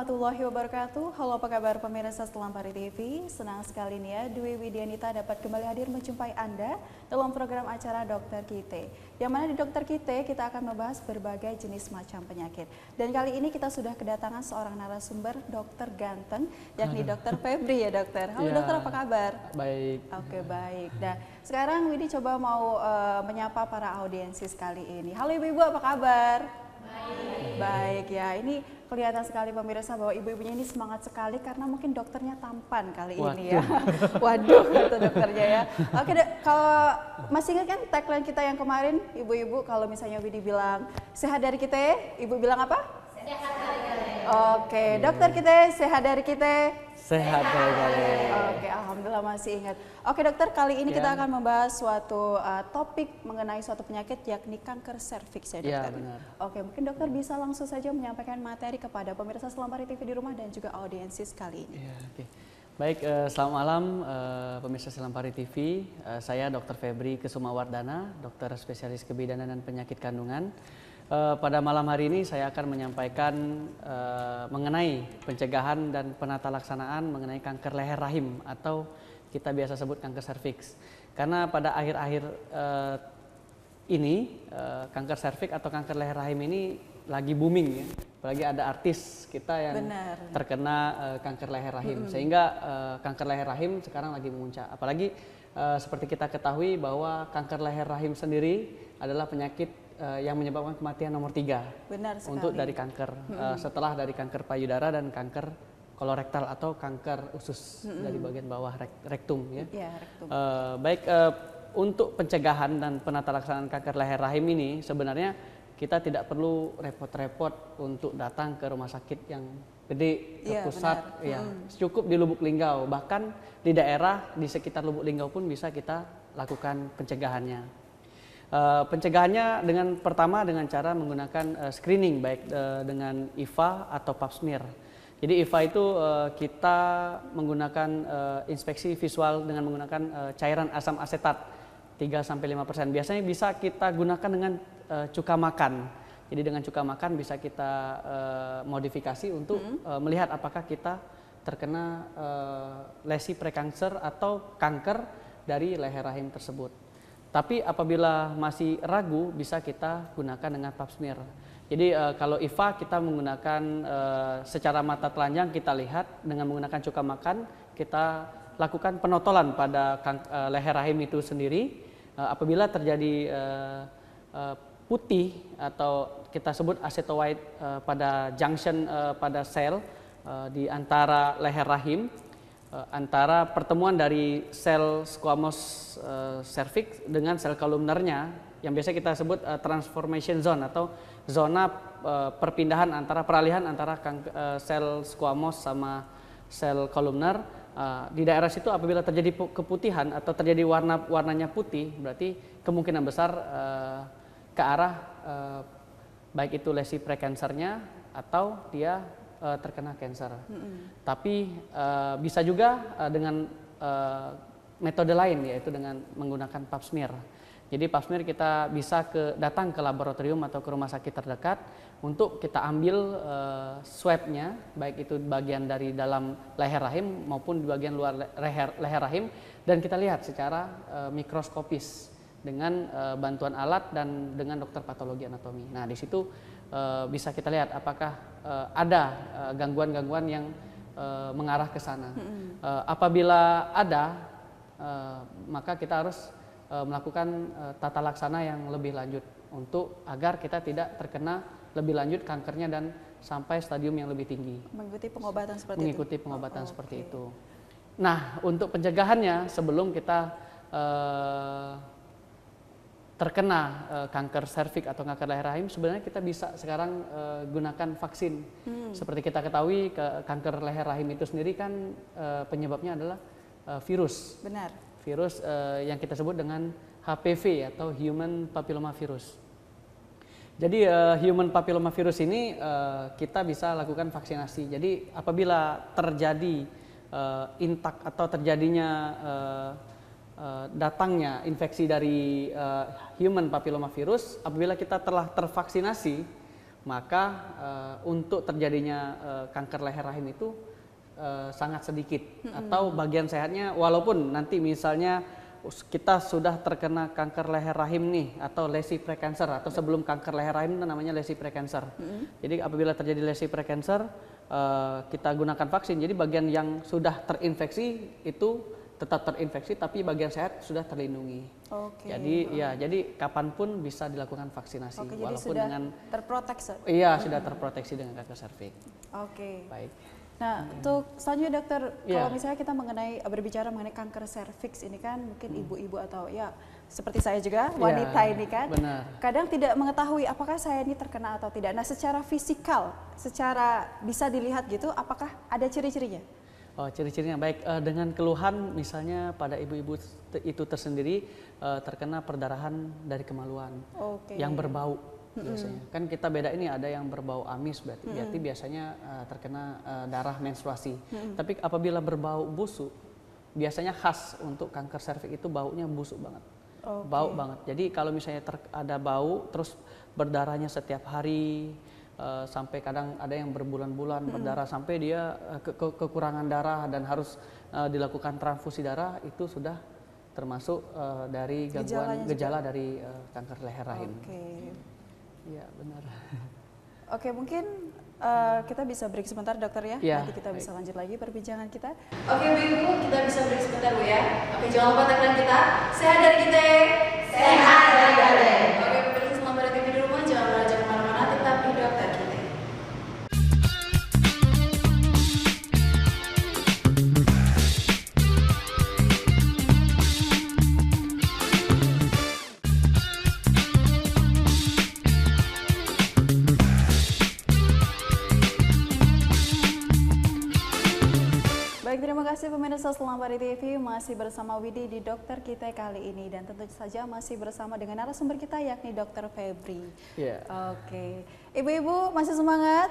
warahmatullahi wabarakatuh. Halo, apa kabar pemirsa Selampari TV? Senang sekali nih ya, Dwi Widianita dapat kembali hadir menjumpai Anda dalam program acara Dokter Kite. Yang mana di Dokter Kite kita akan membahas berbagai jenis macam penyakit. Dan kali ini kita sudah kedatangan seorang narasumber dokter ganteng, yakni Dokter Febri ya dokter. Halo dokter, apa kabar? Baik. Oke, baik. Nah, sekarang Widi coba mau menyapa para audiensis kali ini. Halo ibu-ibu, apa kabar? Baik ya, ini kelihatan sekali pemirsa bahwa ibu-ibunya ini semangat sekali karena mungkin dokternya tampan kali ini ya. Waduh, kata dokternya ya. Oke, kalau masih ingat kan tagline kita yang kemarin, ibu-ibu kalau misalnya Widi bilang sehat dari kita, ibu bilang apa? Sehat dari kita. Oke, dokter kita sehat dari kita. Sehat dari kita. Oke, alhamdulillah masih ingat. Oke dokter, kali ini kita akan membahas suatu topik mengenai suatu penyakit yakni kanker serviks ya dokter. Ya, benar. Oke, mungkin dokter bisa langsung saja menyampaikan materi kepada pemirsa Selampari TV di rumah dan juga audiensis kali ini. Ya, oke. Baik, selamat malam pemirsa Selampari TV. Saya Dr. Febri Kesumawardana, dokter spesialis kebidanan dan penyakit kandungan. Pada malam hari ini saya akan menyampaikan mengenai pencegahan dan penata laksanaan mengenai kanker leher rahim atau kita biasa sebut kanker serviks. Karena pada akhir-akhir ini kanker serviks atau kanker leher rahim ini lagi booming ya. Apalagi ada artis kita yang terkena kanker leher rahim. Sehingga kanker leher rahim sekarang lagi memuncak. Apalagi seperti kita ketahui bahwa kanker leher rahim sendiri adalah penyakit yang menyebabkan kematian nomor 3 untuk dari kanker setelah dari kanker payudara dan kanker kolorektal atau kanker usus dari bagian bawah rektum ya. Rektum. Baik, untuk pencegahan dan penata laksanaan kanker leher rahim ini sebenarnya kita tidak perlu repot-repot untuk datang ke rumah sakit yang gede, ke pusat ya. Cukup di Lubuk Linggau, bahkan di daerah di sekitar Lubuk Linggau pun bisa kita lakukan pencegahannya. Pencegahannya pertama dengan cara menggunakan screening baik dengan IVA atau pap smear. Jadi IVA itu kita menggunakan inspeksi visual dengan menggunakan cairan asam asetat 3-5%. Biasanya bisa kita gunakan dengan cuka makan. Jadi dengan cuka makan bisa kita modifikasi untuk melihat apakah kita terkena lesi prekanser atau kanker dari leher rahim tersebut. Tapi apabila masih ragu bisa kita gunakan dengan pap smear. Jadi kalau IVA kita menggunakan secara mata telanjang kita lihat dengan menggunakan cuka makan, kita lakukan penotolan pada leher rahim itu sendiri. Apabila terjadi putih atau kita sebut acetoid pada junction pada sel di antara leher rahim, antara pertemuan dari sel squamous cervix dengan sel kolumnernya yang biasa kita sebut transformation zone atau zona perpindahan antara peralihan antara sel squamous sama sel kolumner. Di daerah situ apabila terjadi keputihan atau terjadi warnanya putih, berarti kemungkinan besar ke arah baik itu lesi prekansernya atau dia terkena kanker. Tapi bisa juga dengan metode lain yaitu dengan menggunakan pap smear. Jadi pap smear kita bisa datang ke laboratorium atau ke rumah sakit terdekat untuk kita ambil swabnya, baik itu bagian dari dalam leher rahim maupun di bagian luar leher rahim, dan kita lihat secara mikroskopis dengan bantuan alat dan dengan dokter patologi anatomi. Nah di situ bisa kita lihat apakah ada gangguan-gangguan yang mengarah ke sana. Apabila ada, maka kita harus melakukan tata laksana yang lebih lanjut untuk agar kita tidak terkena lebih lanjut kankernya dan sampai stadium yang lebih tinggi. Mengikuti pengobatan seperti itu. Mengikuti pengobatan seperti itu. Nah, untuk pencegahannya sebelum kita terkena kanker serviks atau kanker leher rahim, sebenarnya kita bisa sekarang gunakan vaksin. Seperti kita ketahui kanker leher rahim itu sendiri kan penyebabnya adalah virus. Benar. Virus yang kita sebut dengan HPV atau Human Papilloma Virus. Jadi Human Papilloma Virus ini kita bisa lakukan vaksinasi. Jadi apabila terjadi intak atau terjadinya datangnya infeksi dari human papilloma virus, apabila kita telah tervaksinasi, maka untuk terjadinya kanker leher rahim itu sangat sedikit. Atau bagian sehatnya, walaupun nanti misalnya kita sudah terkena kanker leher rahim nih, atau lesi prekanser, atau sebelum kanker leher rahim itu namanya lesi prekanser. Jadi apabila terjadi lesi prekanser, kita gunakan vaksin. Jadi bagian yang sudah terinfeksi itu tetap terinfeksi, tapi bagian sehat sudah terlindungi. Jadi kapanpun bisa dilakukan vaksinasi, jadi walaupun sudah dengan terproteksi. Iya, sudah terproteksi dengan kanker serviks. Baik. Nah, untuk selanjutnya dokter, kalau misalnya kita berbicara mengenai kanker serviks ini kan mungkin ibu-ibu atau ya seperti saya juga wanita ini kan, kadang tidak mengetahui apakah saya ini terkena atau tidak. Nah, secara fisikal, secara bisa dilihat gitu, apakah ada ciri-cirinya? Oh, ciri-cirinya baik, dengan keluhan misalnya pada ibu-ibu itu tersendiri terkena perdarahan dari kemaluan yang berbau. Biasanya kan kita beda ini, ada yang berbau amis berarti biasanya terkena darah menstruasi. Tapi apabila berbau busuk, biasanya khas untuk kanker serviks itu baunya busuk banget. Bau banget. Jadi kalau misalnya ada bau terus berdarahnya setiap hari, sampai kadang ada yang berbulan-bulan berdarah sampai dia kekurangan darah dan harus dilakukan transfusi darah, itu sudah termasuk dari gangguan gejala dari kanker leher rahim. Iya, benar. Mungkin kita bisa break sebentar dokter ya. Nanti kita bisa lanjut lagi perbincangan kita. Ibu, kita bisa break sebentar Bu ya. Jangan lupa tagline kita, sehat dari kita, sehat dari kita. Pemirsa Selamat TV di rumah, jangan beranjak kemana-mana, tetap di dokter kita. Terima kasih pemirsa Selamat TV, masih bersama Widi di Dokter Kita kali ini, dan tentu saja masih bersama dengan narasumber kita yakni Dokter Febri. Ibu-ibu masih semangat?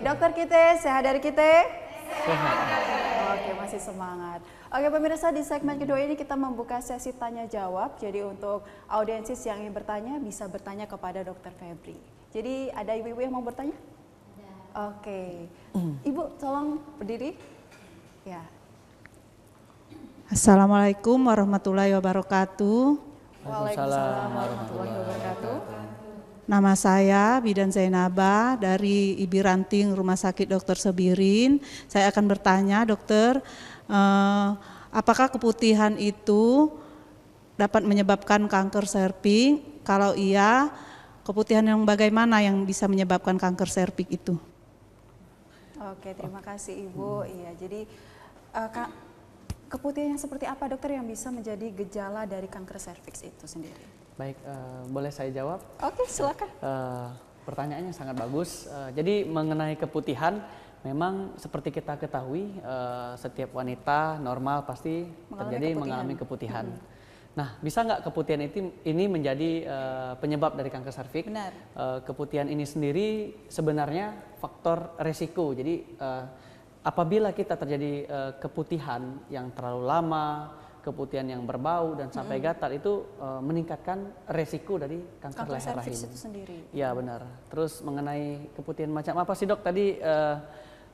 Dokter Kita, sehat dari kita? Sehat. Masih semangat. Pemirsa, di segmen kedua ini kita membuka sesi tanya jawab. Jadi untuk audiensis yang ingin bertanya bisa bertanya kepada Dokter Febri. Jadi ada ibu-ibu yang mau bertanya? Ibu tolong berdiri. Assalamualaikum warahmatullahi wabarakatuh. Waalaikumsalam warahmatullahi wabarakatuh. Nama saya Bidan Zainaba dari IBI Ranting Rumah Sakit Dr. Sebirin. Saya akan bertanya dokter, apakah keputihan itu dapat menyebabkan kanker serviks? Kalau iya, keputihan yang bagaimana yang bisa menyebabkan kanker serviks itu? Terima kasih Ibu. Iya, jadi keputihan yang seperti apa dokter yang bisa menjadi gejala dari kanker serviks itu sendiri? Baik, boleh saya jawab? Silakan. Pertanyaannya sangat bagus. Jadi mengenai keputihan, memang seperti kita ketahui setiap wanita normal pasti mengalami keputihan. Nah, bisa nggak keputihan ini menjadi penyebab dari kanker serviks? Benar. Keputihan ini sendiri sebenarnya faktor resiko. Jadi apabila kita terjadi keputihan yang terlalu lama, keputihan yang berbau dan sampai gatal, itu meningkatkan resiko dari kanker leher rahim itu sendiri. Ya, benar. Terus mengenai keputihan macam apa sih dok tadi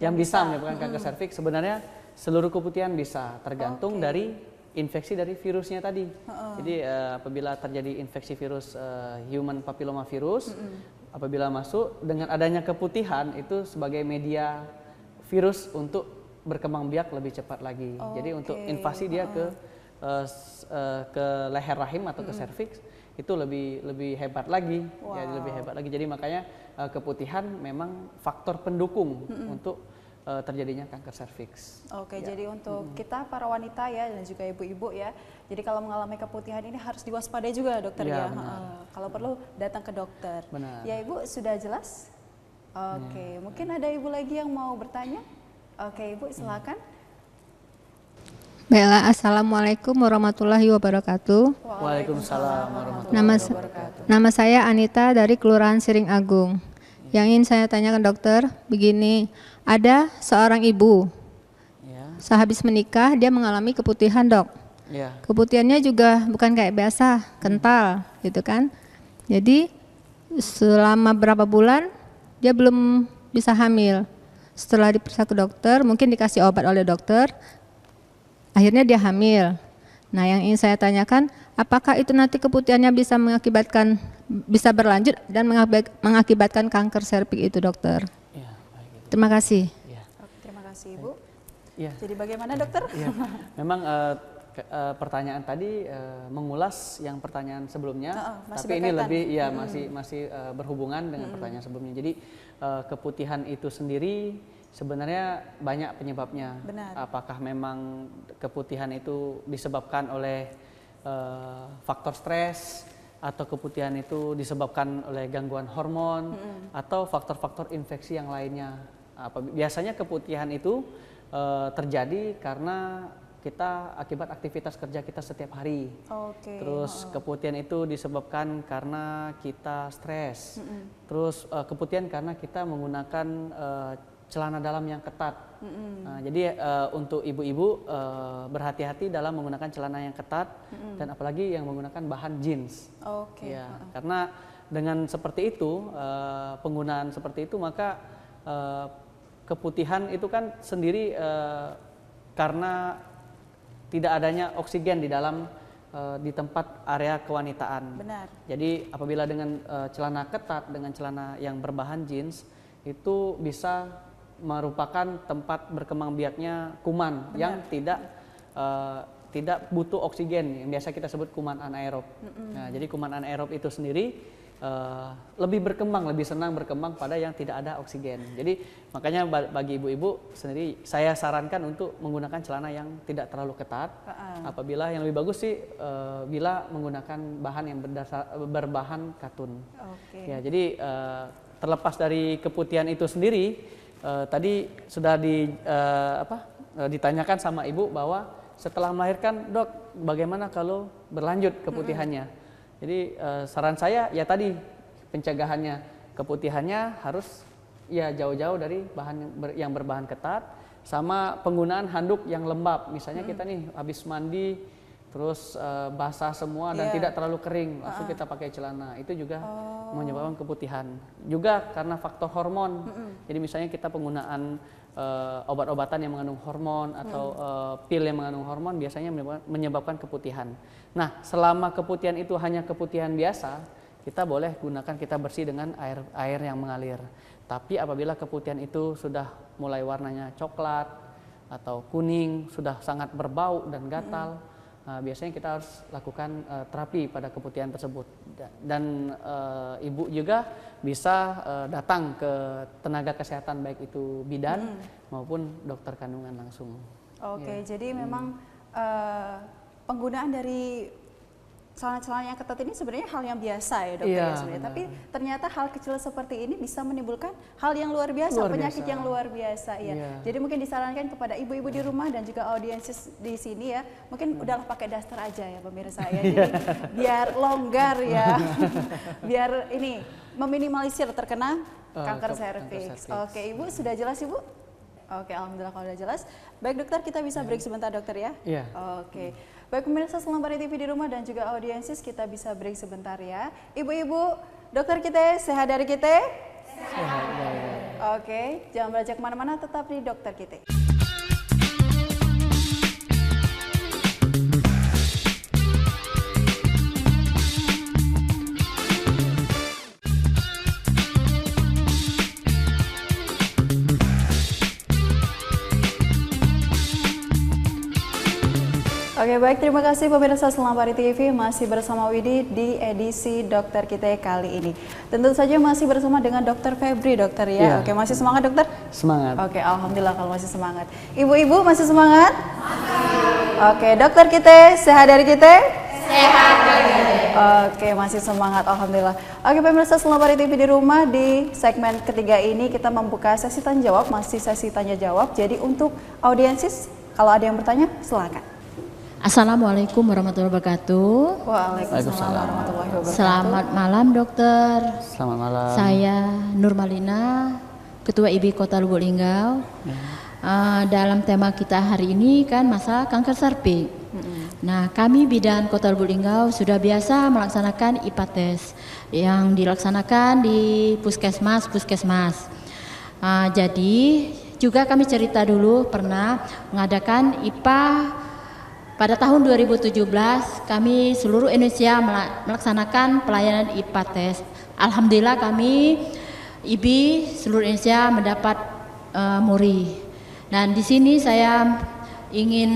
yang bisa menyebabkan kanker serviks? Sebenarnya seluruh keputihan bisa, tergantung dari infeksi dari virusnya tadi. Jadi apabila terjadi infeksi virus human papilloma virus, apabila masuk dengan adanya keputihan itu sebagai media virus untuk berkembang biak lebih cepat lagi. Jadi untuk invasi dia ke leher rahim atau ke serviks itu lebih hebat lagi. Jadi lebih hebat lagi. Jadi makanya keputihan memang faktor pendukung untuk terjadinya kanker serviks. Jadi untuk kita para wanita ya dan juga ibu-ibu ya, jadi kalau mengalami keputihan ini harus diwaspadai juga dokter ya. Kalau perlu datang ke dokter. Benar. Ya Ibu sudah jelas? Mungkin ada ibu lagi yang mau bertanya? Ibu silakan. Baiklah, assalamualaikum warahmatullahi wabarakatuh. Waalaikumsalam warahmatullahi wabarakatuh. Nama saya Anita dari Kelurahan Siring Agung. Yang ingin saya tanyakan dokter, begini, ada seorang ibu, sehabis menikah dia mengalami keputihan dok. Keputihannya juga bukan kayak biasa, kental gitu kan. Jadi selama berapa bulan dia belum bisa hamil. Setelah diperiksa ke dokter, mungkin dikasih obat oleh dokter, akhirnya dia hamil. Nah, yang ingin saya tanyakan, apakah itu nanti keputihannya bisa berlanjut dan mengakibatkan kanker serviks itu, dokter? Ya, baik. Terima kasih. Ya. Oke, terima kasih Ibu. Ya. Jadi bagaimana dokter? Ya. Memang pertanyaan tadi mengulas yang pertanyaan sebelumnya, masih tapi ini berkaitan. lebih ya masih berhubungan dengan pertanyaan sebelumnya. Jadi keputihan itu sendiri sebenarnya banyak penyebabnya. Benar. Apakah memang keputihan itu disebabkan oleh faktor stres, atau keputihan itu disebabkan oleh gangguan hormon, atau faktor-faktor infeksi yang lainnya. Biasanya keputihan itu terjadi karena kita akibat aktivitas kerja kita setiap hari. Terus keputihan itu disebabkan karena kita stres. Terus keputihan karena kita menggunakan celana dalam yang ketat. Nah, jadi untuk ibu-ibu berhati-hati dalam menggunakan celana yang ketat dan apalagi yang menggunakan bahan jeans. Ya, karena dengan seperti itu, penggunaan seperti itu, maka keputihan itu kan sendiri karena tidak adanya oksigen di dalam di tempat area kewanitaan. Benar. Jadi apabila dengan celana ketat, dengan celana yang berbahan jeans, itu bisa merupakan tempat berkembang biaknya kuman. Benar. Yang tidak butuh oksigen, yang biasa kita sebut kuman anaerob. Nah, jadi kuman anaerob itu sendiri lebih berkembang, lebih senang berkembang pada yang tidak ada oksigen. Jadi makanya bagi ibu-ibu sendiri saya sarankan untuk menggunakan celana yang tidak terlalu ketat. Apabila yang lebih bagus sih bila menggunakan bahan yang berbahan katun. Ya, jadi terlepas dari keputihan itu sendiri, tadi sudah ditanyakan sama ibu bahwa setelah melahirkan, dok, bagaimana kalau berlanjut keputihannya? Jadi saran saya ya tadi pencegahannya, keputihannya harus ya jauh-jauh dari bahan yang berbahan ketat, sama penggunaan handuk yang lembab. Misalnya kita nih habis mandi terus basah semua dan tidak terlalu kering, langsung kita pakai celana, itu juga menyebabkan keputihan. Juga karena faktor hormon. Jadi misalnya kita penggunaan obat-obatan yang mengandung hormon atau pil yang mengandung hormon biasanya menyebabkan keputihan. Nah, selama keputihan itu hanya keputihan biasa, kita boleh gunakan, kita bersih dengan air yang mengalir. Tapi apabila keputihan itu sudah mulai warnanya coklat atau kuning, sudah sangat berbau dan gatal, biasanya kita harus lakukan terapi pada keputihan tersebut. Dan ibu juga bisa datang ke tenaga kesehatan, baik itu bidan maupun dokter kandungan langsung. Jadi memang penggunaan dari celana-celana yang ketat ini sebenarnya hal yang biasa ya dokter ya sebenarnya. Tapi ternyata hal kecil seperti ini bisa menimbulkan hal yang luar biasa, penyakit yang luar biasa ya. Jadi mungkin disarankan kepada ibu-ibu di rumah dan juga audiens di sini ya, mungkin udahlah pakai daster aja ya pemirsa ya. Jadi biar longgar ya, biar ini meminimalisir terkena kanker serviks. Ibu sudah jelas ibu? Alhamdulillah kalau sudah jelas. Baik dokter, kita bisa break sebentar dokter ya? Iya. Baik pemirsa Selambar TV di rumah dan juga audiensis, kita bisa break sebentar ya. Ibu-ibu, dokter kita sehat dari kita? Sehat. Jangan beranjak kemana-mana, tetap di dokter kita. Baik, terima kasih pemirsa Selambar TV, masih bersama Widi di edisi dokter kita kali ini. Tentu saja masih bersama dengan dokter Febri dokter ya. Masih semangat dokter? Semangat. Alhamdulillah kalau masih semangat. Ibu-ibu masih semangat? Dokter kita sehat dari kita? Sehat dari kita. Masih semangat, alhamdulillah. Pemirsa Selambar TV di rumah, di segmen ketiga ini kita membuka sesi tanya jawab, masih sesi tanya jawab. Jadi untuk audiensis, kalau ada yang bertanya silakan. Assalamualaikum warahmatullahi wabarakatuh. Waalaikumsalam warahmatullahi wabarakatuh. Selamat malam dokter. Selamat malam. Saya Nurmalina, Ketua IB Kota Lubuk Linggau. Dalam tema kita hari ini kan masalah kanker serviks. Nah, kami bidan Kota Lubuk Linggau sudah biasa melaksanakan IPA tes yang dilaksanakan di puskesmas. Jadi juga kami cerita dulu pernah mengadakan IPA pada tahun 2017. Kami seluruh Indonesia melaksanakan pelayanan IPA tes. Alhamdulillah kami IBI seluruh Indonesia mendapat muri. Dan di sini saya ingin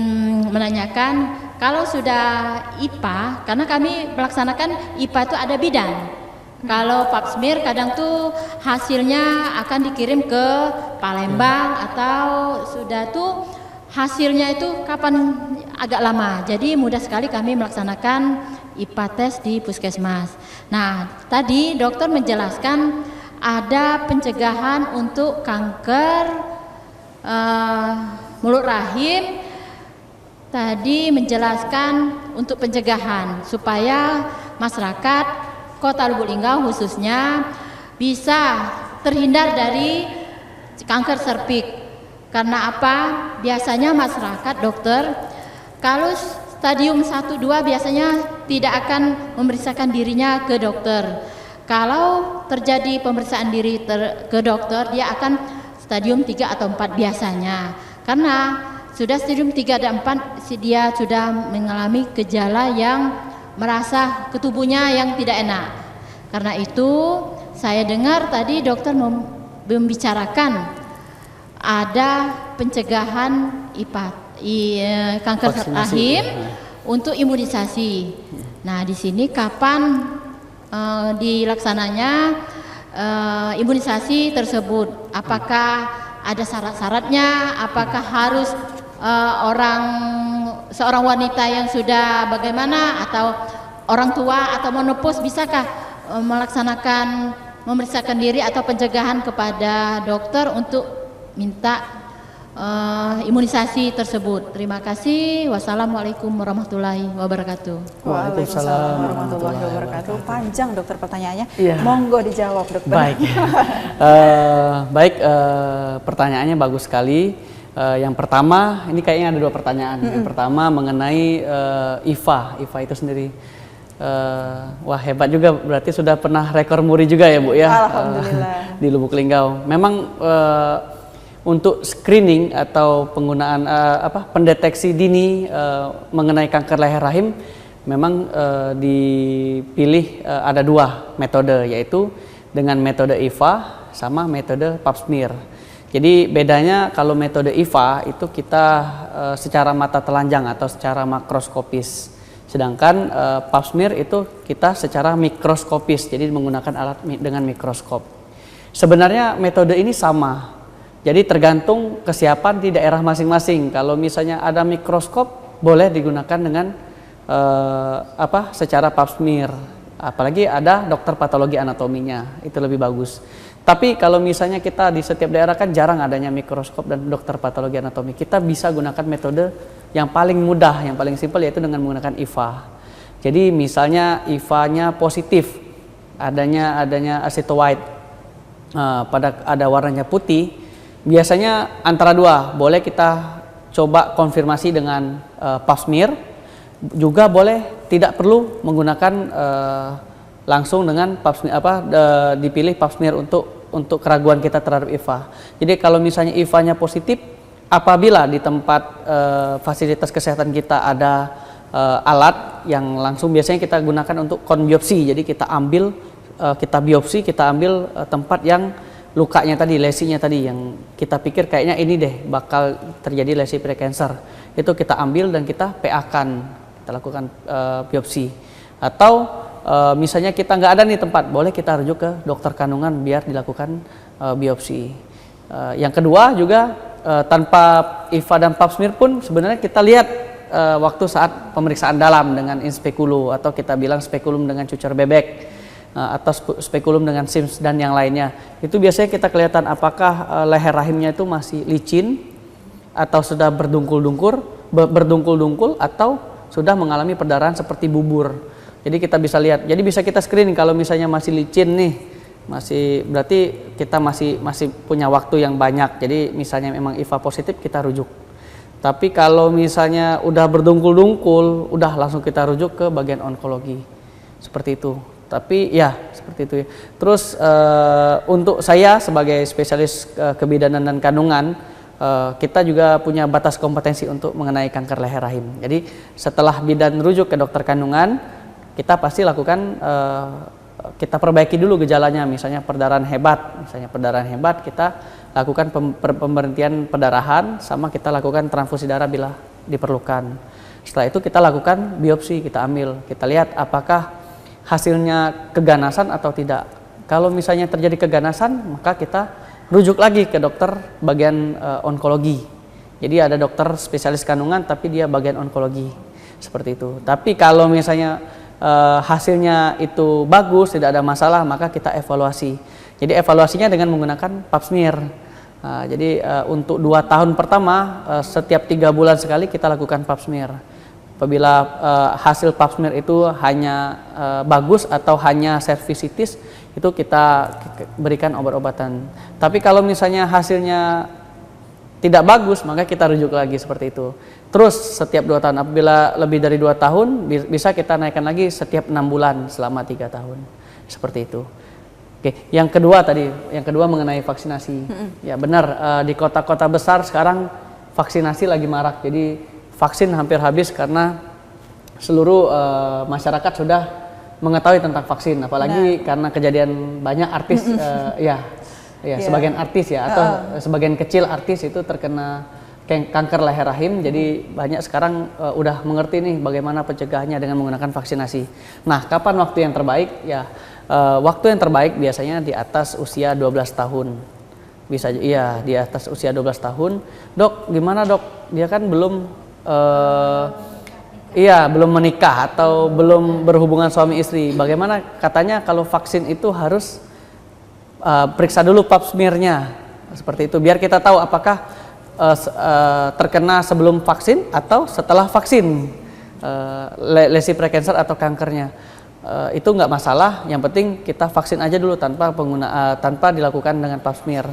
menanyakan, kalau sudah IPA, karena kami melaksanakan IPA itu ada bidang. Kalau pap smear kadang tuh hasilnya akan dikirim ke Palembang atau sudah tuh hasilnya itu kapan agak lama. Jadi mudah sekali kami melaksanakan IPA tes di puskesmas. Nah, tadi dokter menjelaskan ada pencegahan untuk kanker mulut rahim. Tadi menjelaskan untuk pencegahan supaya masyarakat Kota Lubuk Linggau khususnya bisa terhindar dari kanker serviks. Karena apa? Biasanya masyarakat dokter kalau stadium 1-2 biasanya tidak akan memeriksakan dirinya ke dokter. Kalau terjadi pemeriksaan diri ke dokter, dia akan stadium 3 atau 4 biasanya. Karena sudah stadium 3 dan 4 dia sudah mengalami gejala yang merasa ke tubuhnya yang tidak enak. Karena itu saya dengar tadi dokter membicarakan ada pencegahan kanker rahim untuk imunisasi. Nah, di sini kapan dilaksananya imunisasi tersebut? Apakah ada syarat-syaratnya? Apakah harus seorang wanita yang sudah bagaimana atau orang tua atau menopause bisakah memeriksakan diri atau pencegahan kepada dokter untuk minta imunisasi tersebut? Terima kasih. Wassalamualaikum warahmatullahi wabarakatuh. Waalaikumsalam warahmatullahi wabarakatuh. Panjang dokter pertanyaannya. Monggo dijawab dokter. Baik. Pertanyaannya bagus sekali. Yang pertama, ini kayaknya ada 2 pertanyaan. Yang pertama mengenai IFA itu sendiri. Wah, hebat juga, berarti sudah pernah rekor muri juga ya Bu ya. Alhamdulillah. Di Lubuk Linggau. Memang untuk screening atau penggunaan pendeteksi dini mengenai kanker leher rahim memang dipilih ada 2 metode, yaitu dengan metode IFA sama metode pap smear. Jadi bedanya kalau metode IFA itu kita secara mata telanjang atau secara makroskopis. Sedangkan pap smear itu kita secara mikroskopis, jadi menggunakan alat dengan mikroskop. Sebenarnya metode ini sama. Jadi tergantung kesiapan di daerah masing-masing. Kalau misalnya ada mikroskop boleh digunakan dengan secara pap smear. Apalagi ada dokter patologi anatominya, itu lebih bagus. Tapi kalau misalnya kita di setiap daerah kan jarang adanya mikroskop dan dokter patologi anatomi, kita bisa gunakan metode yang paling mudah, yang paling simpel, yaitu dengan menggunakan IFA. Jadi misalnya IFA-nya positif, adanya aceto white, ada warnanya putih, biasanya antara 2, boleh kita coba konfirmasi dengan pap smear, juga boleh tidak perlu menggunakan langsung dengan pap smear, dipilih pap smear untuk keraguan kita terhadap IFA. Jadi kalau misalnya IFA-nya positif, apabila di tempat fasilitas kesehatan kita ada alat yang langsung biasanya kita gunakan untuk konbiopsi. Jadi kita ambil, kita biopsi, kita ambil tempat yang lukanya tadi, lesinya tadi, yang kita pikir kayaknya ini deh bakal terjadi lesi prekancer. Itu kita ambil dan kita PA-kan, kita lakukan biopsi. Atau misalnya kita nggak ada nih tempat, boleh kita rujuk ke dokter kandungan biar dilakukan biopsi. Yang kedua juga tanpa IFA dan pap smear pun sebenarnya kita lihat waktu saat pemeriksaan dalam dengan inspekulu, atau kita bilang spekulum dengan cucur bebek, atau spekulum dengan SIMS dan yang lainnya. Itu biasanya kita kelihatan apakah leher rahimnya itu masih licin atau sudah berdungkul-dungkul atau sudah mengalami perdarahan seperti bubur. Jadi kita bisa lihat, jadi bisa kita screening. Kalau misalnya masih licin nih, berarti kita masih punya waktu yang banyak. Jadi misalnya memang IFA positif, kita rujuk. Tapi kalau misalnya udah berdungkul-dungkul, udah langsung kita rujuk ke bagian onkologi. Seperti itu. Tapi ya seperti itu ya. Terus untuk saya sebagai spesialis kebidanan dan kandungan, kita juga punya batas kompetensi untuk mengenai kanker leher rahim. Jadi setelah bidan rujuk ke dokter kandungan, kita pasti lakukan kita perbaiki dulu gejalanya, misalnya perdarahan hebat, kita lakukan pemberhentian perdarahan, sama kita lakukan transfusi darah bila diperlukan. Setelah itu kita lakukan biopsi, kita ambil, kita lihat apakah hasilnya keganasan atau tidak. Kalau misalnya terjadi keganasan, maka kita rujuk lagi ke dokter bagian onkologi. Jadi ada dokter spesialis kandungan tapi dia bagian onkologi, seperti itu. Tapi kalau misalnya hasilnya itu bagus, tidak ada masalah, maka kita evaluasi. Jadi evaluasinya dengan menggunakan pap smear. Jadi untuk 2 tahun pertama, setiap 3 bulan sekali kita lakukan pap smear. Apabila hasil pap smear itu hanya bagus atau hanya cervicitis, itu kita berikan obat-obatan. Tapi kalau misalnya hasilnya tidak bagus, maka kita rujuk lagi seperti itu. Terus setiap 2 tahun, apabila lebih dari 2 tahun, bisa kita naikkan lagi setiap 6 bulan selama 3 tahun. Seperti itu. Oke, yang kedua mengenai vaksinasi. Ya benar, di kota-kota besar sekarang vaksinasi lagi marak. Jadi vaksin hampir habis karena seluruh masyarakat sudah mengetahui tentang vaksin. Apalagi karena kejadian banyak artis, sebagian artis ya, atau sebagian kecil artis itu terkena kanker leher rahim. Jadi banyak sekarang udah mengerti nih bagaimana pencegahannya dengan menggunakan vaksinasi. Nah, kapan waktu yang terbaik? Ya, waktu yang terbaik biasanya di atas usia 12 tahun. Bisa, iya, di atas usia 12 tahun. Dok, gimana dok? Dia kan belum belum menikah atau belum berhubungan suami istri. Bagaimana katanya kalau vaksin itu harus periksa dulu pap smear-nya. Seperti itu, biar kita tahu apakah terkena sebelum vaksin atau setelah vaksin lesi prekancer atau kankernya. Itu nggak masalah, yang penting kita vaksin aja dulu tanpa dilakukan dengan pap smear.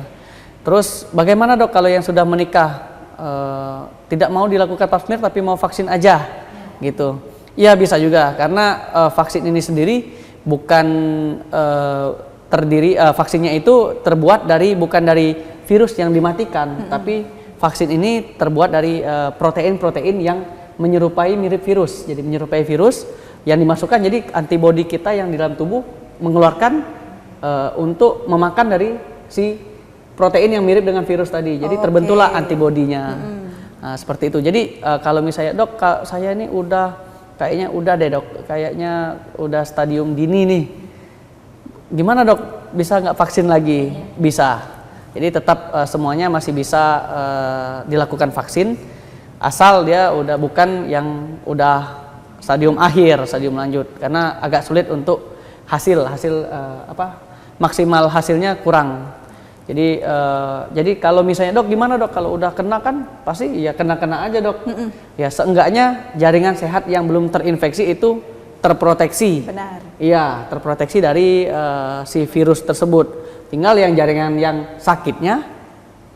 Terus bagaimana dok kalau yang sudah menikah tidak mau dilakukan pap smear tapi mau vaksin aja gitu? Iya bisa juga, karena vaksin ini sendiri bukan vaksinnya itu terbuat bukan dari virus yang dimatikan, tapi vaksin ini terbuat dari protein-protein yang mirip virus. Jadi menyerupai virus yang dimasukkan, jadi antibodi kita yang di dalam tubuh mengeluarkan untuk memakan dari si protein yang mirip dengan virus tadi. Jadi terbentuklah antibodinya. Nah, seperti itu. Jadi kalau misalnya dok, saya ini kayaknya udah deh dok, kayaknya udah stadium dini nih. Gimana dok? Bisa nggak vaksin lagi? Bisa. Jadi tetap semuanya masih bisa dilakukan vaksin, asal dia udah bukan yang udah stadium akhir, stadium lanjut, karena agak sulit untuk maksimal hasilnya kurang. Jadi kalau misalnya dok, gimana dok kalau udah kena kan pasti ya kena aja dok. Ya seenggaknya jaringan sehat yang belum terinfeksi itu terproteksi. Benar. Iya, terproteksi dari si virus tersebut. Tinggal yang jaringan yang sakitnya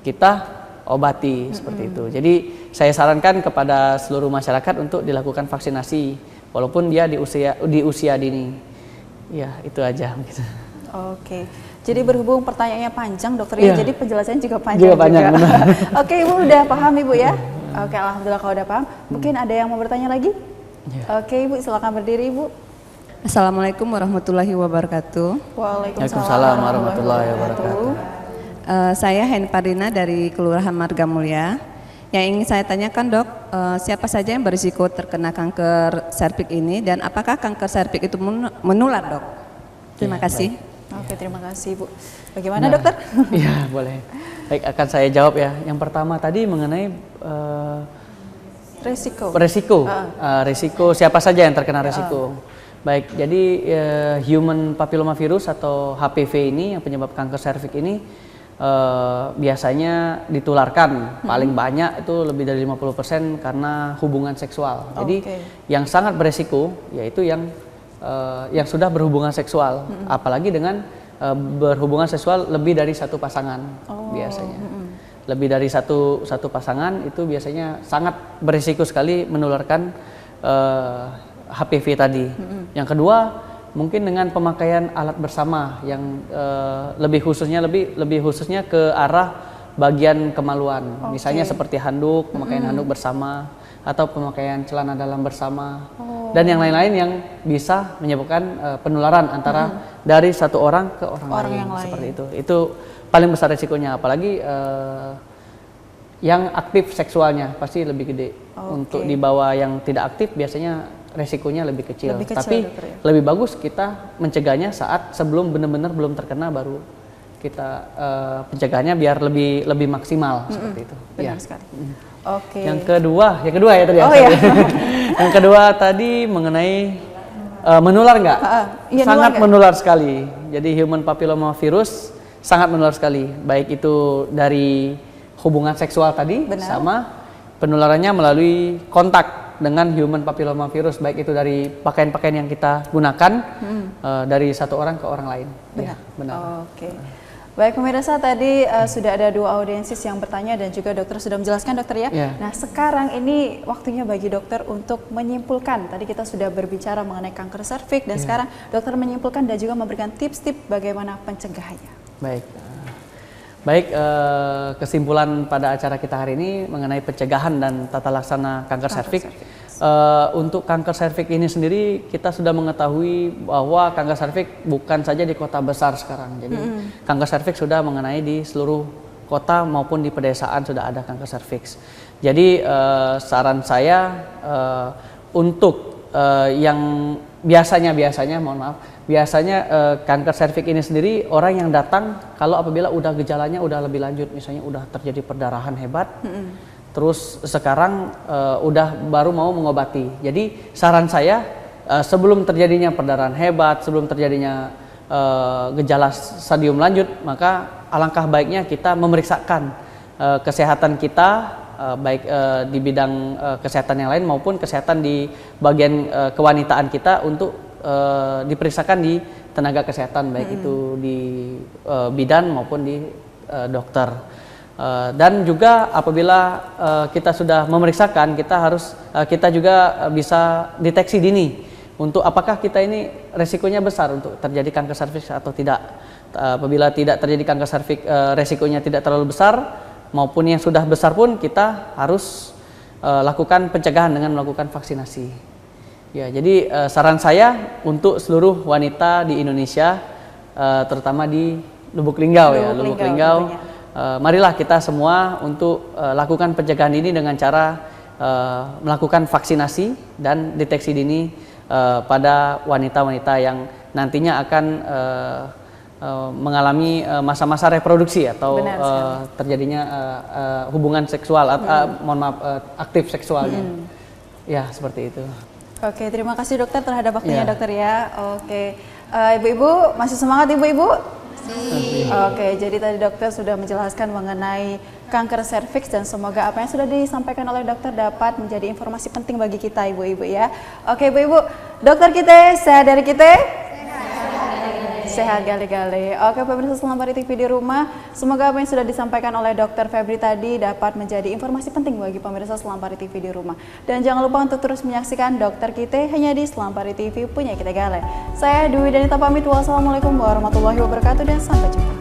kita obati seperti itu. Jadi saya sarankan kepada seluruh masyarakat untuk dilakukan vaksinasi walaupun dia di usia dini. Ya, itu aja gitu. Oke. Jadi berhubung pertanyaannya panjang dokter ya, jadi penjelasannya juga panjang. Oke, Ibu udah paham Ibu ya? Oke, alhamdulillah kalau udah paham. Mungkin ada yang mau bertanya lagi? Oke, Ibu silakan berdiri, Ibu. Assalamualaikum warahmatullahi wabarakatuh. Waalaikumsalam warahmatullahi wabarakatuh. Saya Hen Parina dari Kelurahan Marga Mulia. Yang ingin saya tanyakan dok, siapa saja yang berisiko terkena kanker serviks ini dan apakah kanker serviks itu menular dok? Terima kasih. Oke, terima kasih Bu. Bagaimana dokter? Iya boleh. Baik, akan saya jawab ya. Yang pertama tadi mengenai resiko siapa saja yang terkena resiko. Baik, jadi human papillomavirus atau HPV ini yang penyebab kanker serviks ini biasanya ditularkan paling banyak itu lebih dari 50% karena hubungan seksual. Jadi yang sangat beresiko yaitu yang sudah berhubungan seksual, apalagi dengan berhubungan seksual lebih dari satu pasangan biasanya. lebih dari satu pasangan itu biasanya sangat berisiko sekali menularkan HPV tadi. Yang kedua, mungkin dengan pemakaian alat bersama yang lebih khususnya ke arah bagian kemaluan. Misalnya seperti handuk, pemakaian handuk bersama atau pemakaian celana dalam bersama. Dan yang lain-lain yang bisa menyebabkan penularan antara dari satu orang ke orang lain, seperti itu. Itu paling besar resikonya, apalagi yang aktif seksualnya pasti lebih gede. Untuk di bawah yang tidak aktif biasanya resikonya lebih kecil. Tapi dokter, ya? Lebih bagus kita mencegahnya saat sebelum benar-benar belum terkena, baru kita pencegahannya biar lebih maksimal seperti itu. Benar sekali. Yang kedua ya tadi. Yang kedua tadi mengenai menular nggak? Sangat menular sekali. Jadi human papilloma virus sangat menular sekali. Baik itu dari hubungan seksual tadi, sama penularannya melalui kontak dengan human papilloma virus, baik itu dari pakaian-pakaian yang kita gunakan dari satu orang ke orang lain. Benar. Ya, benar. Oke. Baik pemirsa, tadi sudah ada 2 audiensis yang bertanya dan juga dokter sudah menjelaskan, dokter ya. Nah sekarang ini waktunya bagi dokter untuk menyimpulkan. Tadi kita sudah berbicara mengenai kanker serviks dan sekarang dokter menyimpulkan dan juga memberikan tips-tips bagaimana pencegahannya. Baik, kesimpulan pada acara kita hari ini mengenai pencegahan dan tata laksana kanker serviks. Untuk kanker serviks ini sendiri kita sudah mengetahui bahwa kanker serviks bukan saja di kota besar sekarang. Jadi kanker serviks sudah mengenai di seluruh kota maupun di pedesaan sudah ada kanker serviks. Jadi saran saya untuk yang biasanya kanker serviks ini sendiri orang yang datang kalau apabila udah gejalanya udah lebih lanjut, misalnya udah terjadi perdarahan hebat, terus sekarang udah baru mau mengobati. Jadi saran saya sebelum terjadinya perdarahan hebat, sebelum terjadinya gejala stadium lanjut, maka alangkah baiknya kita memeriksakan kesehatan kita, baik di bidang kesehatan yang lain maupun kesehatan di bagian kewanitaan kita untuk diperiksakan di tenaga kesehatan, baik itu di bidan maupun di dokter. Dan juga apabila kita sudah memeriksakan, kita juga bisa deteksi dini untuk apakah kita ini resikonya besar untuk terjadi kanker serviks atau tidak. Apabila tidak terjadi kanker serviks, resikonya tidak terlalu besar, maupun yang sudah besar pun kita harus lakukan pencegahan dengan melakukan vaksinasi. Ya, jadi saran saya untuk seluruh wanita di Indonesia, terutama di Lubuk Linggau, Lubuk Linggau. Marilah kita semua untuk lakukan pencegahan ini dengan cara melakukan vaksinasi dan deteksi dini pada wanita-wanita yang nantinya akan mengalami masa-masa reproduksi atau terjadinya hubungan seksual, aktif seksualnya. Ya, seperti itu. Oke, terima kasih dokter terhadap waktunya dokter ya. Oke, ibu-ibu masih semangat ibu-ibu? Oke, jadi tadi dokter sudah menjelaskan mengenai kanker serviks dan semoga apa yang sudah disampaikan oleh dokter dapat menjadi informasi penting bagi kita ibu-ibu ya. Oke ibu-ibu, dokter kita sehat dari kita? Sehat gali-gali. Oke pemirsa Selampari TV di rumah, semoga apa yang sudah disampaikan oleh Dr. Febri tadi dapat menjadi informasi penting bagi pemirsa Selampari TV di rumah. Dan jangan lupa untuk terus menyaksikan dokter kita hanya di Selampari TV punya kita gale. Saya Dwi Danita pamit. Wassalamualaikum warahmatullahi wabarakatuh dan sampai jumpa.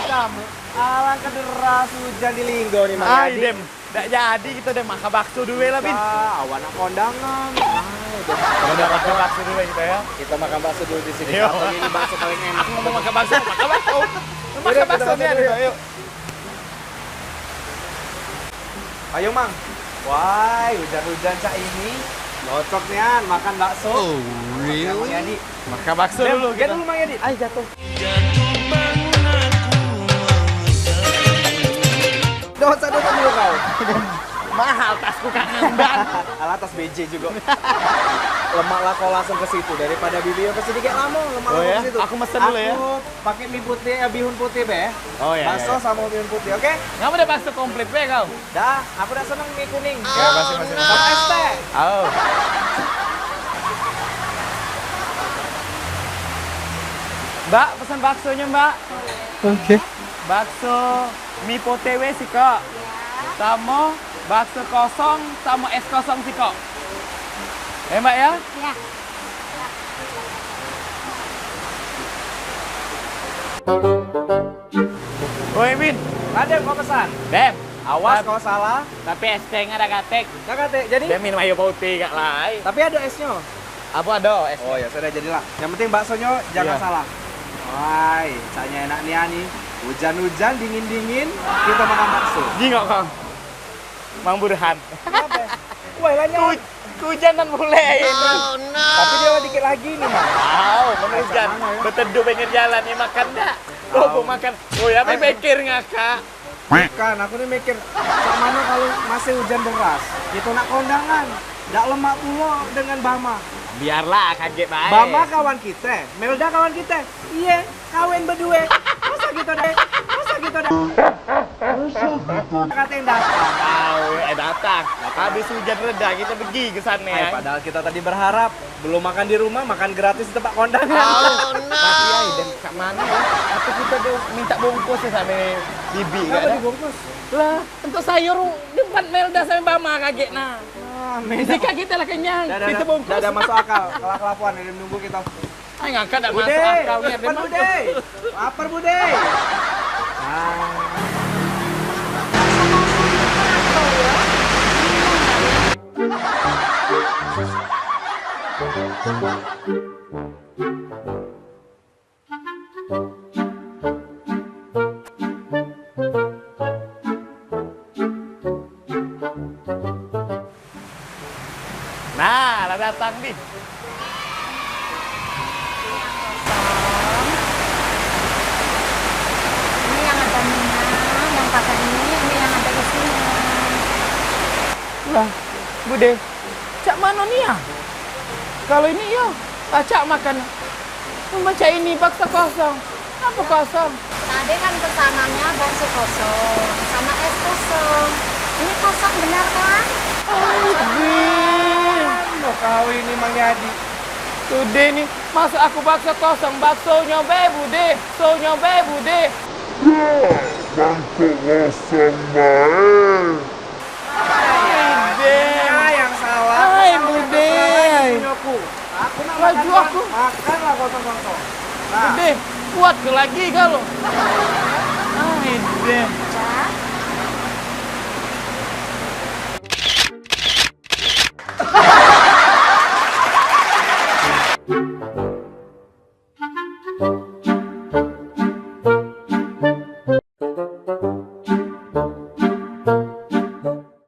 kamu. Alangkah deras hujan di Linggo nih, Mang Ay, Yadi. Dem. Nggak jadi kita Dem makan bakso dulu ya, Bin. Awan kondangan. Udah makan bakso dulu kita ya. Kita makan bakso dulu di sini. Iya. Katanya ini bakso paling enak. Mau makan bakso, makan bakso. Makan Yaudah, bakso kita nih, makan dulu, ayo. Ayo, Mang. Wah, hujan-hujan cak ini. Cocok nih, An, makan bakso. Oh, Makan, Mang Yadi. Makan bakso Dem, dulu. get dulu, Mang Yadi. Ayo jatuh. Dosa dulu kau. Mahal tasku kangen banget. Alat tas BJ juga. Lemaklah kau langsung ke situ daripada bibir pesen dikit lama lemak Oh ya? ke situ. Aku mesen dulu ya. Aku pakai mie putih, bihun putih be. Oh ya. Bakso sama bihun putih, oke? Kamu udah bakso komplit be kau? Dah, aku udah seneng mie kuning. Ya, masih. Sama es teh. Oh. Mbak, pesan baksonya, Mbak. Oke. Bakso mie potewe sih, Kak. Sama bakso kosong sama es kosong sih, Kak. Mbak ya? Ya. Woi, Bin. Ada kau pesan. Dem. Awas kau salah. Tapi es tehnya ada gatek. Enggak kate. Jadi Dia minum air putih, Kak Lai. tapi ada esnya. Apa ada es? Oh ya sudah jadilah. Yang penting baksonya jangan Iya. salah. Wah, caknya enak nih. Hujan-hujan, dingin-dingin, kita makan bakso. Jingok, Kang. Mang Burhan. Kenapa? Wah, lainnya. Kehujanan mulai ini. Tapi dia dikit lagi nih, Mang. Wow, hujan. Mana ya? Berteduh pinggir jalan ya makan dah. Oh, mau makan. Oh ya, tapi mikir ngakak. Bukan, aku nih mikir, cak mana kalau masih hujan deras, kita nak kondangan, ndak lemak pula dengan Bama. Biarlah kaget baik. Bama kawan kita, Melda kawan kita, iya, kawin berdua. Masa gitu deh, masa gitu deh. Kata yang datang. Tahu, datang. Habis hujan reda kita pergi ke sana ya. Padahal kita tadi berharap belum makan di rumah, makan gratis di tempat kondangan. Tapi ya, dan kat mana ya? Atau kita tuh minta bungkus ya sama bibi Kenapa kan? dibungkus? Lah, untuk sayur depan Melda sama Bama kaget nah. Melda. Jika kita lah kenyang, kita bungkus. Dah masuk akal, kelak-kelapuan, dia nunggu kita. Ay, ngangkat dah Bude, masuk akalnya. depan Bude. Lapar Bude. Nah, lah datang nih. Ini yang ada minyak, yang pakai ini yang ada isinya. Lah, Bude, cak mana nih ya? Kalau ini ya, cak makan. Membaca ini paksa kosong. Apa kosong? Tadi kan pesanannya bakso kosong sama es kosong. Ini kosong benar kan? Loh, kau ini Mang Yadi. Bude nih, masuk aku bakso kosong, baksonya be Bude, baksonya be Bude. Ya, yang salah. Hai, Kamu yang Bude. kesalahan di punyaku. Aku nak Laju makan aku. Makanlah kosong-kosong. Nah, Bude, kuat ke lagi kalau. Ah, Bude.